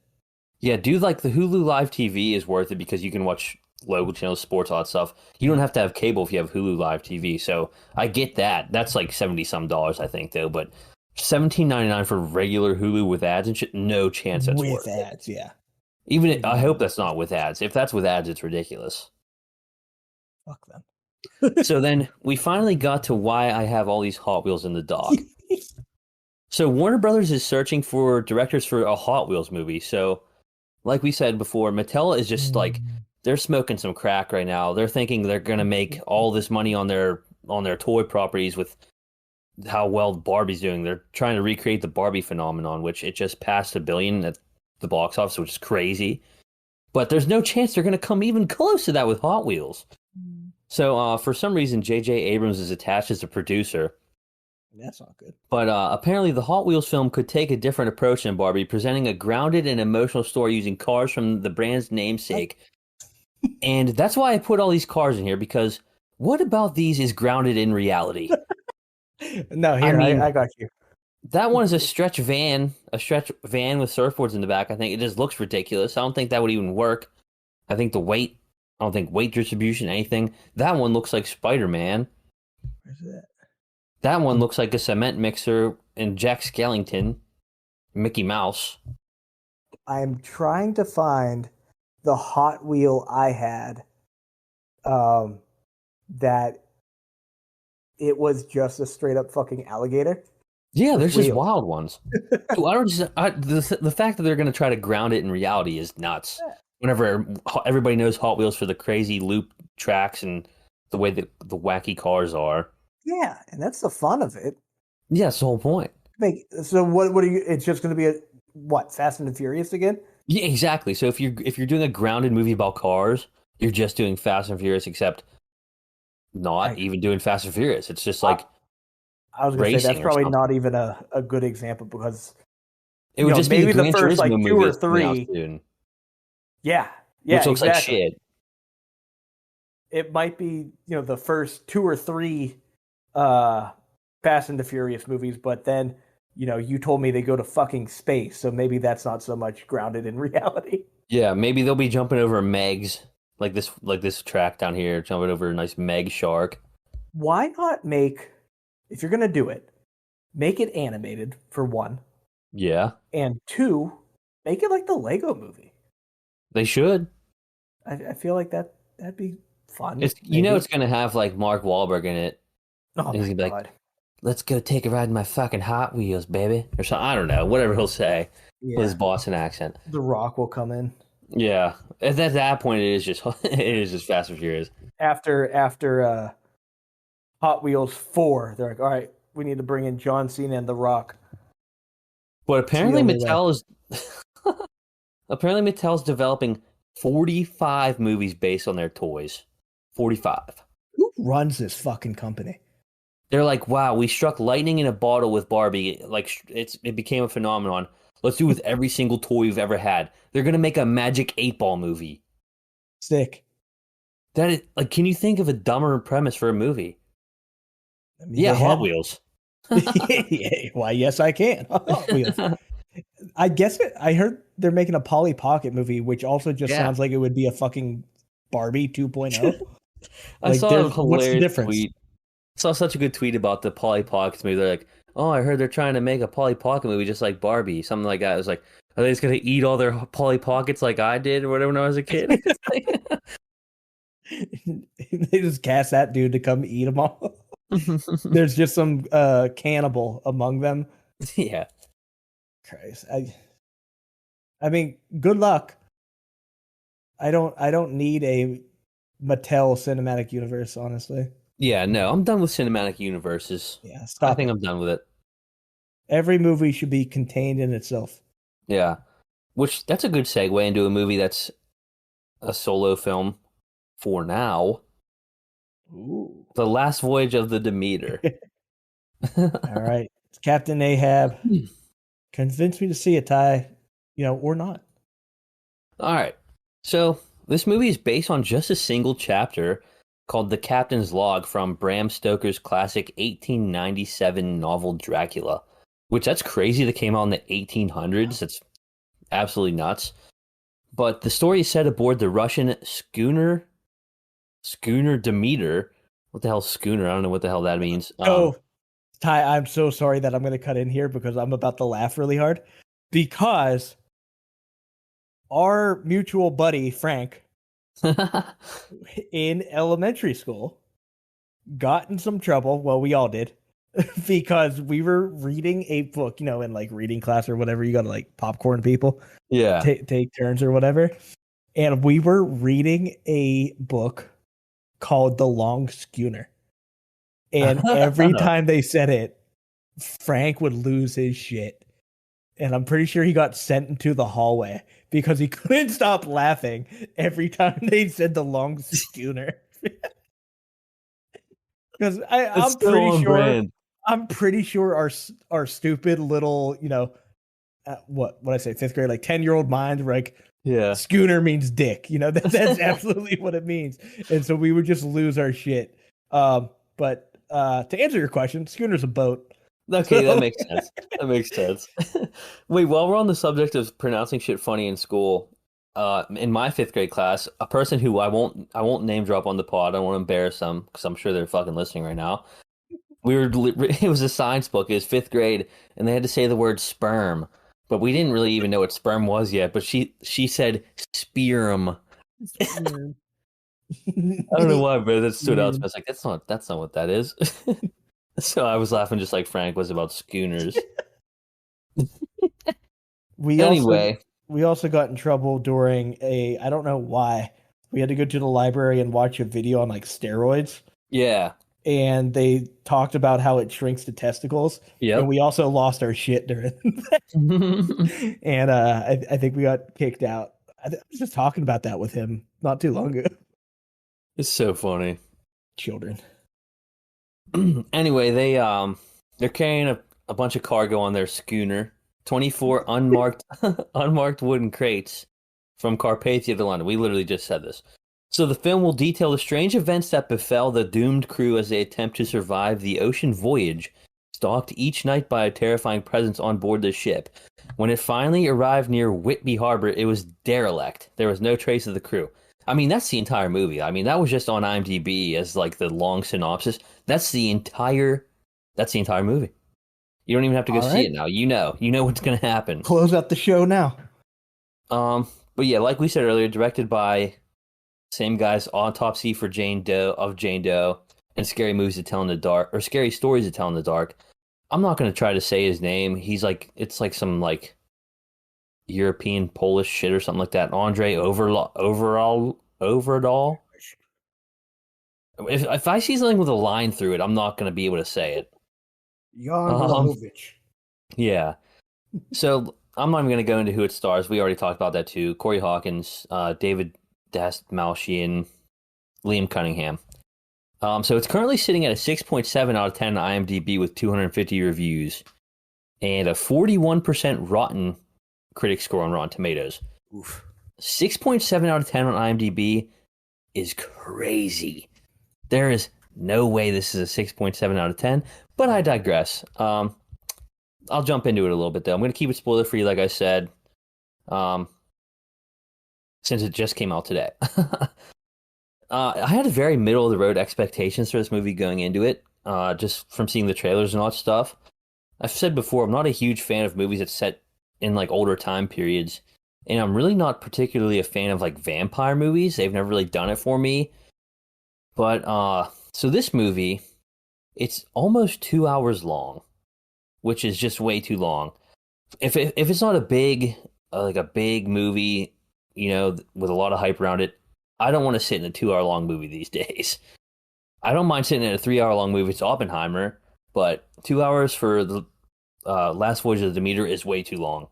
yeah, dude, like the Hulu Live TV is worth it because you can watch local channels, sports, all that stuff. You don't have to have cable if you have Hulu Live TV. So I get that. That's like 70 some dollars, I think, though. But $17.99 for regular Hulu with ads and shit, no chance that's With worth it. ads, yeah. I hope that's not with ads. If that's with ads, it's ridiculous. Fuck them. So then we finally got to why I have all these Hot Wheels in the dock. So Warner Brothers is searching for directors for a Hot Wheels movie. So, like we said before, Mattel is just like they're smoking some crack right now. They're thinking they're gonna make all this money on their toy properties with how well Barbie's doing. They're trying to recreate the Barbie phenomenon, which it just passed $1 billion at the box office, which is crazy. But there's no chance they're gonna come even close to that with Hot Wheels. So, for some reason, J.J. Abrams is attached as a producer. That's not good. But apparently, the Hot Wheels film could take a different approach than Barbie, presenting a grounded and emotional story using cars from the brand's namesake. And that's why I put all these cars in here, because what about these is grounded in reality? No, I here, mean, I got you. that one is a stretch van with surfboards in the back. I think it just looks ridiculous. I don't think that would even work. I don't think weight distribution, anything. That one looks like Spider-Man. Where's that? That one looks like a cement mixer and Jack Skellington, Mickey Mouse. I'm trying to find the Hot Wheel I had. Um, that it was just a straight up fucking alligator Yeah, with there's just wheels. wild ones. So the fact that they're going to try to ground it in reality is nuts. Whenever everybody knows Hot Wheels for the crazy loop tracks and the way that the wacky cars are. Yeah, and that's the fun of it. Yeah, that's the whole point. So what are you? It's just going to be a what? Fast and the Furious again? Yeah, exactly. So if you're doing a grounded movie about cars, you're just doing Fast and Furious, except not I, even doing Fast and Furious. It's just I, like I was going to say that's racing or probably something. not even a good example because It would just be the maybe the Gran first Turismo like two movie or that's coming out three. soon, Yeah, which yeah, looks like exactly. shit. It might be the first two or three uh Fast and the Furious movies, but then you told me they go to fucking space, so maybe that's not so much grounded in reality. Yeah, maybe they'll be jumping over Megs like this track down here, jumping over a nice Meg shark. Why not make, if you're gonna do it, make it animated for one, Yeah, and two, make it like the Lego movie. they should. I feel like that'd be fun, It's maybe. it's gonna have like Mark Wahlberg in it, Oh and he's my gonna be like, god. "Let's go take a ride in my fucking Hot Wheels, baby," or something. I don't know, whatever he'll say with his Yeah. Boston accent. The Rock will come in. Yeah, at that point, it is just it is just Fast and Furious. After Hot Wheels 4, they're like, all right, we need to bring in John Cena and The Rock. But It's the apparently, only way. Mattel's developing 45 movies based on their toys. 45. Who runs this fucking company? They're like, wow, we struck lightning in a bottle with Barbie. Like it became a phenomenon. Let's do it with every single toy we've ever had. They're gonna make a Magic 8 Ball movie. Sick. That is like, can you think of a dumber premise for a movie? I mean, Yeah, they Hot had. Wheels. Why, yes, I can. Hot Wheels. I guess I heard they're making a Polly Pocket movie, which also just Yeah. sounds like it would be a fucking Barbie 2.0. I Like, saw a what's the hilarious difference? tweet. I saw such a good tweet about the Polly Pockets movie. They're like, "Oh, I heard they're trying to make a Polly Pocket movie just like Barbie, something like that." I was like, "Are they just gonna eat all their Polly Pockets like I did or whatever when I was a kid?" They just cast that dude to come eat them all. There's just some cannibal among them. Yeah, Christ, I mean, good luck. I don't need a Mattel cinematic universe, honestly. yeah. No, I'm done with cinematic universes. Yeah, I stop think it. I'm done with it. Every movie should be contained in itself. Yeah, which that's a good segue into a movie that's a solo film for now. Ooh. The Last Voyage of the Demeter. All right. Captain Ahab. Convince me to see it, Ty. Or not. All right. So this movie is based on just a single chapter called The Captain's Log from Bram Stoker's classic 1897 novel Dracula, which that's crazy that came out in the 1800s. That's absolutely nuts. But the story is set aboard the Russian schooner Demeter. What the hell schooner? I don't know what the hell that means. Oh, Ty, I'm so sorry that I'm going to cut in here because I'm about to laugh really hard. Because our mutual buddy, Frank, in elementary school, got in some trouble. Well, we all did. Because we were reading a book, in like reading class or whatever. You got to like popcorn people, Yeah. take turns or whatever. And we were reading a book called The Long Schooner. And every time they said it, Frank would lose his shit. And I'm pretty sure he got sent into the hallway because he couldn't stop laughing every time they said The Long Schooner. Because It's I'm so pretty on sure brand. our stupid little what I say, fifth grade, like 10-year-old minds were like, Yeah. schooner means dick. That's absolutely what it means. And so we would just lose our shit. But to answer your question, schooner's a boat. Okay, that So makes sense. That makes sense. Wait, while we're on the subject of pronouncing shit funny in school, in my fifth grade class, a person who I won't name drop on the pod. I don't want to embarrass them because I'm sure they're fucking listening right now. It was a science book. It was fifth grade, and they had to say the word sperm, but we didn't really even know what sperm was yet. But she said sperm. It's weird. I don't know why, but that stood out to me. I Weird. was like, that's not what that is. So I was laughing just like Frank was about schooners. We also Anyway, we also got in trouble during a I don't know why. We had to go to the library and watch a video on like steroids, yeah, and they talked about how it shrinks the testicles, and yep. we also lost our shit during and I think we got kicked out. I was just talking about that with him not too long ago. It's so funny. Children. Anyway, they're carrying a bunch of cargo on their schooner. 24 unmarked unmarked wooden crates from Carpathia to London. We literally just said this. So the film will detail the strange events that befell the doomed crew as they attempt to survive the ocean voyage, stalked each night by a terrifying presence on board the ship. When it finally arrived near Whitby Harbor, it was derelict. There was no trace of the crew. I mean, that's the entire movie. I mean, that was just on IMDb as like the long synopsis. That's the entire movie. You don't even have to go All see right. it now. You know what's gonna happen. Close out the show now. But yeah, like we said earlier, directed by same guys, Autopsy for Jane Doe of Jane Doe and Scary Movies to Tell in the Dark or Scary Stories to Tell in the Dark. I'm not gonna try to say his name. He's like it's like some like European Polish shit or something like that. Andre Overall. If I see something with a line through it, I'm not gonna be able to say it. Jan Um, Blahovich. yeah. So I'm not even going to go into who it stars. We already talked about that too. Corey Hawkins, David Dastmalchian, Liam Cunningham. So it's currently sitting at a 6.7 out of 10 on IMDb with 250 reviews and a 41% Rotten critic score on Rotten Tomatoes. Oof. 6.7 out of 10 on IMDb is crazy. There is no way this is a 6.7 out of 10, but I digress. I'll jump into it a little bit though. I'm going to keep it spoiler free, like I said, since it just came out today. I had a very middle of the road expectations for this movie going into it, just from seeing the trailers and all that stuff. I've said before, I'm not a huge fan of movies that set in like older time periods, and I'm really not particularly a fan of like vampire movies. They've never really done it for me. But so this movie, it's almost 2 hours long, which is just way too long. If it's not a big like a big movie, with a lot of hype around it, I don't want to sit in a 2 hour long movie these days. I don't mind sitting in a 3 hour long movie. It's Oppenheimer, but 2 hours for the Last Voyage of the Demeter is way too long.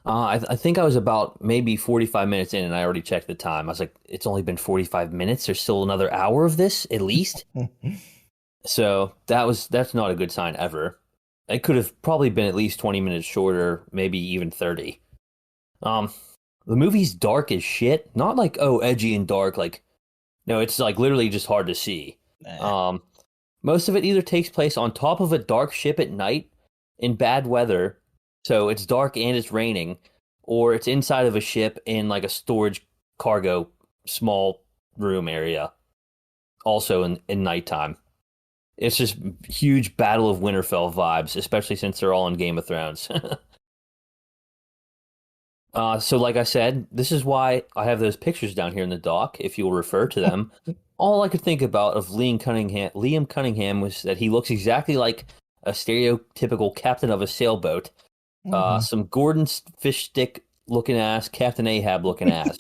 I think I was about maybe 45 minutes in, and I already checked the time. I was like, it's only been 45 minutes. There's still another hour of this at least. So that's not a good sign ever. It could have probably been at least 20 minutes shorter, maybe even 30. The movie's dark as shit. Not like, oh, edgy and dark. Like, no, it's like literally just hard to see. Nah. Most of it either takes place on top of a dark ship at night in bad weather, so it's dark and it's raining, or it's inside of a ship in like a storage cargo small room area, also in nighttime. It's just huge Battle of Winterfell vibes, especially since they're all in Game of Thrones. So like I said, this is why I have those pictures down here in the dock, if you'll refer to them. All I could think about of Liam Cunningham was that he looks exactly like a stereotypical captain of a sailboat. Mhm. Some Gordon fish stick looking ass, Captain Ahab looking ass.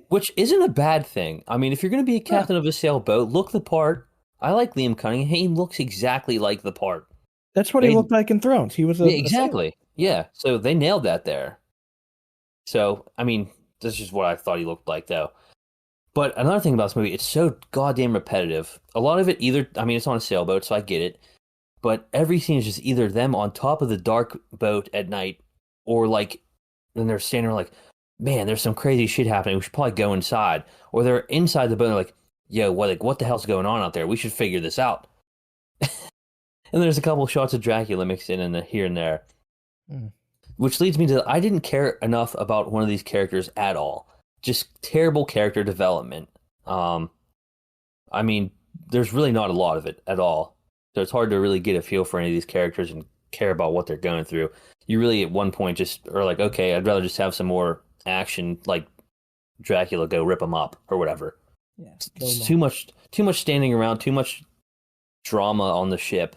Which isn't a bad thing. I mean, if you're going to be a Ah, captain of a sailboat, look the part. I like Liam Cunningham. He looks exactly like the part. that's what he They, looked like in Thrones. He was yeah, a sailor. exactly. Yeah. So they nailed that there. So, I mean, this is what I thought he looked like, though. But another thing about this movie, it's so goddamn repetitive. A lot of it I mean, it's on a sailboat, so I get it. But every scene is just either them on top of the dark boat at night, or like, then they're standing there like, man, there's some crazy shit happening. We should probably go inside. Or they're inside the boat and they're like, yo, what the hell's going on out there? We should figure this out. And there's a couple shots of Dracula mixed in here and there. Mm. which leads me to I didn't care enough about one of these characters at all. Just terrible character development. Um, I mean, there's really not a lot of it at all. So it's hard to really get a feel for any of these characters and care about what they're going through. You really at one point just are like, okay, I'd rather just have some more action, like Dracula go rip them up or whatever. Yeah, It's too much standing around, too much drama on the ship.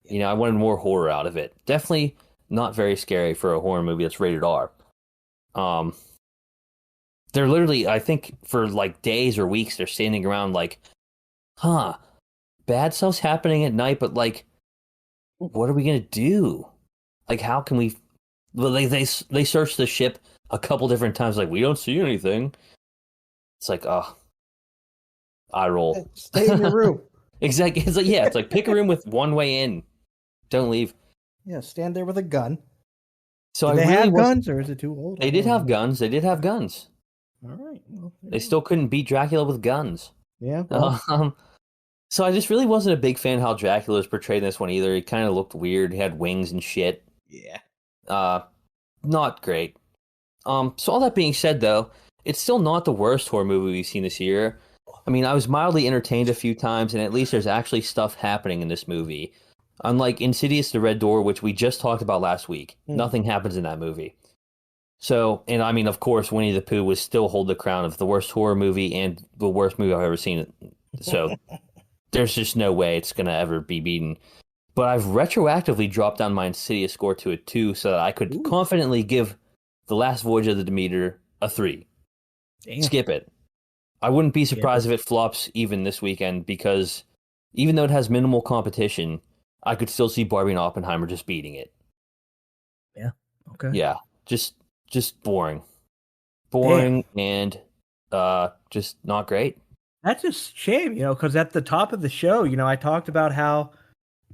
You know, I wanted more horror out of it. Definitely not very scary for a horror movie that's rated R. Um, they're literally, I think, for like days or weeks, they're standing around like, huh, bad stuff's happening at night, but like, what are we gonna do? Like, how can we? Well, they search the ship a couple different times. Like, we don't see anything. It's like, oh, eye roll. stay in your room. Exactly. It's like, yeah, it's like pick a room with one way in. Don't leave. Yeah, stand there with a gun. So Do I they really have wasn't. guns, or is it too old? They did have guns. They did have guns. All right. Well, They still couldn't beat Dracula with guns. yeah. Well, So I just really wasn't a big fan of how Dracula was portrayed in this one either. He kind of looked weird. He had wings and shit. yeah. Not great. So all that being said, though, it's still not the worst horror movie we've seen this year. I mean, I was mildly entertained a few times, and at least there's actually stuff happening in this movie. Unlike Insidious: The Red Door, which we just talked about last week, nothing happens in that movie. So, and I mean, of course, Winnie the Pooh would still hold the crown of the worst horror movie and the worst movie I've ever seen. So, there's just no way it's going to ever be beaten. But I've retroactively dropped down my Insidious score to a 2 so that I could confidently give The Last Voyage of the Demeter a 3. Damn. Skip it. I wouldn't be surprised if it flops even this weekend because even though it has minimal competition, I could still see Barbie and Oppenheimer just beating it. Yeah. Okay. Yeah. Just boring. Boring and just not great. That's a shame, because at the top of the show, I talked about how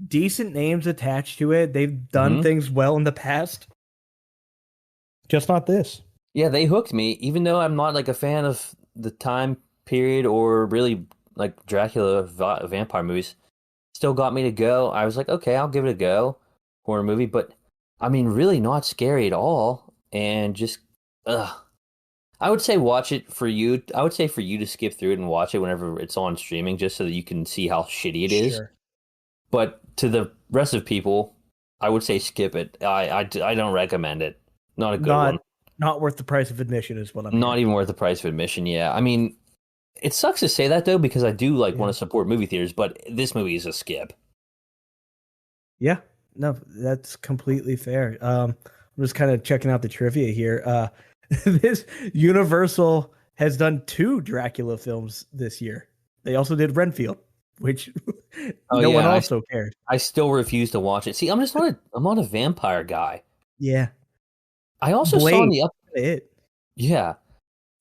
decent names attached to it. They've done things well in the past. Just not this. Yeah, they hooked me, even though I'm not like a fan of the time period or really like Dracula vampire movies. Still got me to go. I was like, okay, I'll give it a go. Horror movie, but I mean, really not scary at all. And just, I would say watch it for you. I would say for you to skip through it and watch it whenever it's on streaming, just so that you can see how shitty it is. But to the rest of people, I would say skip it. I don't recommend it. Not a good one. Not worth the price of admission is what I'm Not even worth the price of admission, yeah. I mean, it sucks to say that, though, because I do want to support movie theaters, but this movie is a skip. Yeah. No, that's completely fair. I'm just kind of checking out the trivia here. This Universal has done 2 Dracula films this year. They also did Renfield, which no one also cared. I still refuse to watch it. See, I'm not a vampire guy. Yeah. I also saw in the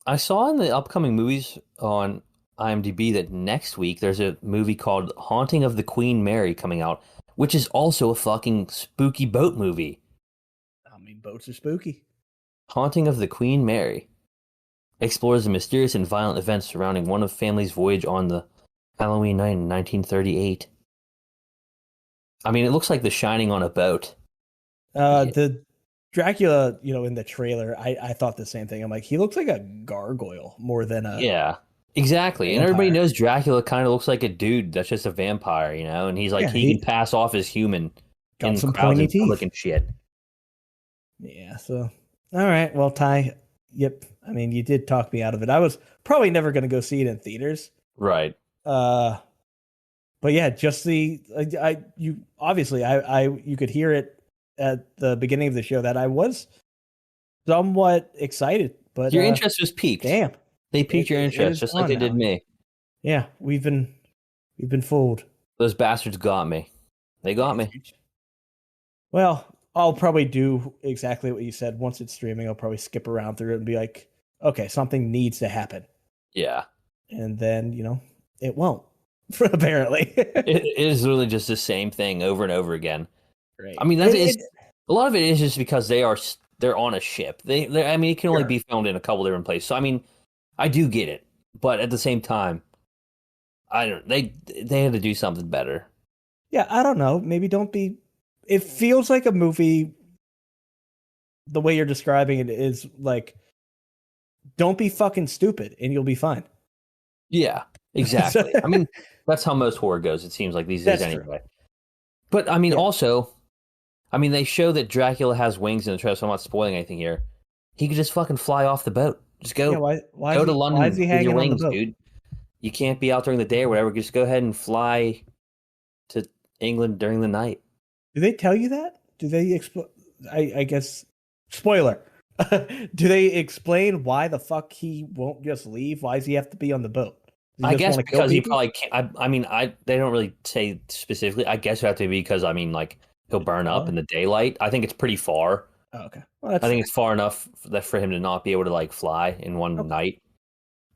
I saw in the upcoming movies on IMDb that next week there's a movie called Haunting of the Queen Mary coming out, which is also a fucking spooky boat movie. I mean, boats are spooky. Haunting of the Queen Mary explores the mysterious and violent events surrounding one of family's voyage on the Halloween night in 1938. I mean, it looks like The Shining on a boat. The Dracula, in the trailer, I thought the same thing. I'm like, he looks like a gargoyle more than a... Yeah, exactly. Vampire. And everybody knows Dracula kind of looks like a dude that's just a vampire, and he's like, he can pass off as human in some crowds pointy and teeth. public and shit. Yeah, so... All right, well, Ty, yep. I mean, you did talk me out of it. I was probably never going to go see it in theaters. Right. But yeah, just you could hear it at the beginning of the show that I was somewhat excited, but your interest was piqued. Damn, they piqued your interest just like they did me. Yeah, we've been fooled. Those bastards got me. They got me. Well, I'll probably do exactly what you said. Once it's streaming, I'll probably skip around through it and be like, okay, something needs to happen. Yeah. And then, it won't, apparently. It is really just the same thing over and over again. Right. I mean, a lot of it is just because they're on a ship. I mean, it can only be filmed in a couple different places. So, I mean, I do get it. But at the same time, they had to do something better. Yeah, I don't know. Maybe don't be... It feels like a movie the way you're describing it is like, don't be fucking stupid and you'll be fine. Yeah, exactly. I mean, that's how most horror goes. It seems like these days That's true. anyway. But I mean, Yeah. also, I mean, they show that Dracula has wings in the trailer, so I'm not spoiling anything here. He could just fucking fly off the boat. Just go, Yeah, why go is to he why is London he with your hanging on the wings, boat? dude. You can't be out during the day or whatever. Just go ahead and fly to England during the night. Do they tell you that? Do they I guess spoiler. Do they explain why the fuck he won't just leave? Why does he have to be on the boat? Does he I just guess want to kill because he people? probably can't. I mean, they don't really say specifically. I guess it have to be because I mean, like he'll burn up in the daylight. I think it's pretty far. Oh, okay. Well, that's I think fair. it's far enough that for him to not be able to like fly in one Okay. night.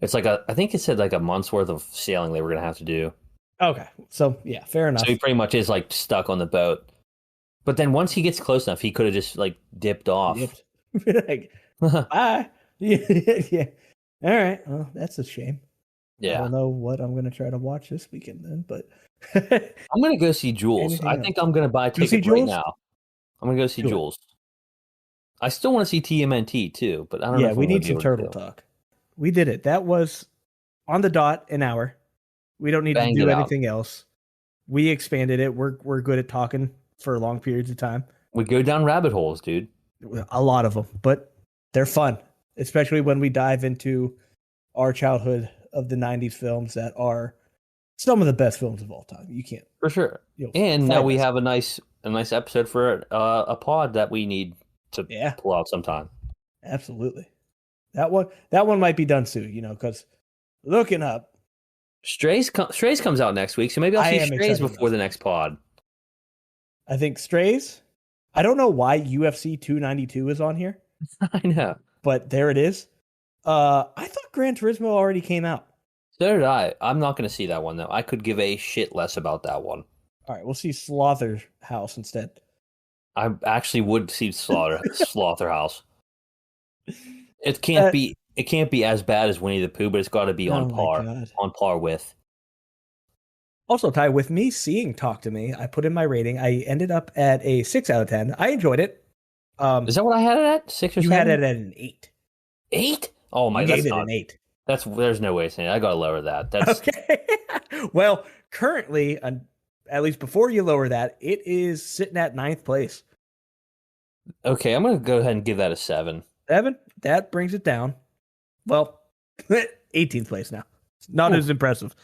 It's like I think it said like a month's worth of sailing they were gonna have to do. Okay. So yeah, fair So enough. he pretty much is like stuck on the boat. But then once he gets close enough, he could have just like dipped off. Like, bye. Yeah. All right. Well, that's a shame. I Yeah, don't know what I'm gonna try to watch this weekend then, but I'm gonna go see Jules. I anything think else? I'm gonna buy a Go see ticket right Jules? now. I'm gonna go see Do it. Jules. I still want to see TMNT too, but I don't know Yeah, if we I'm gonna need be some able to turtle do. talk. We did it. That was on the dot an hour. We don't need Banged to it do out. anything else. We expanded it. We're good at talking for long periods of time. We go down rabbit holes, dude. A lot of them, but they're fun, especially when we dive into our childhood of the 90s films that are some of the best films of all time. You can't, For sure. you know, And now fight we us. have a nice episode for a pod that we need to Yeah, pull out sometime. absolutely. That one might be done soon, because looking up, Strays comes out next week, so maybe I'll I see am Strays excited before about the next pod. I think Strays. I don't know why UFC 292 is on here, I know. but there it is. I thought Gran Turismo already came out. So did I. I'm not going to see that one though. I could give a shit less about that one. All right, we'll see Slaughterhouse instead. I actually would see Slaughterhouse. It can't Uh, be as bad as Winnie the Pooh, but it's got to be oh my god. on par with. Also, Ty, with me seeing Talk to Me, I put in my rating. I ended up at a 6 out of 10. I enjoyed it. Is that what I had it at? 6 or You 7? had it at an 8. 8? Oh my, You that's gave it not. an 8. There's no way saying it. I gotta lower that. That's Okay. Well, currently, at least before you lower that, it is sitting at 9th place. okay. I'm gonna go ahead and give that a 7. 7, that brings it down. Well, 18th place now. Not Ooh. as impressive.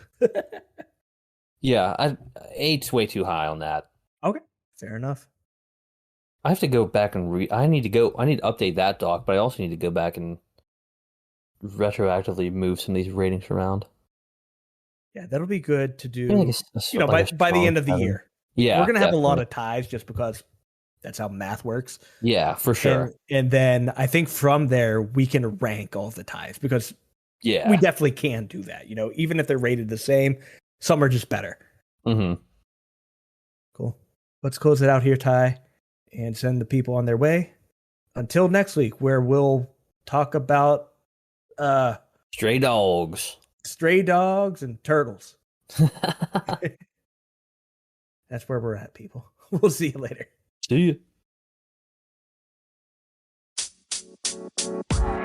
Yeah, 8's way too high on that. Okay, fair enough. I have to go back and I need to update that doc, but I also need to go back and retroactively move some of these ratings around. Yeah, that'll be good to do. By the end of the year. Yeah, we're gonna have a lot definitely. of ties just because that's how math works. Yeah, for sure. And then I think from there we can rank all the ties because Yeah, we definitely can do that. Even if they're rated the same, some are just better. Mm-hmm. Cool. Let's close it out here, Ty, and send the people on their way. Until next week, where we'll talk about Stray dogs. stray dogs and turtles. That's where we're at, people. We'll see you later. See you.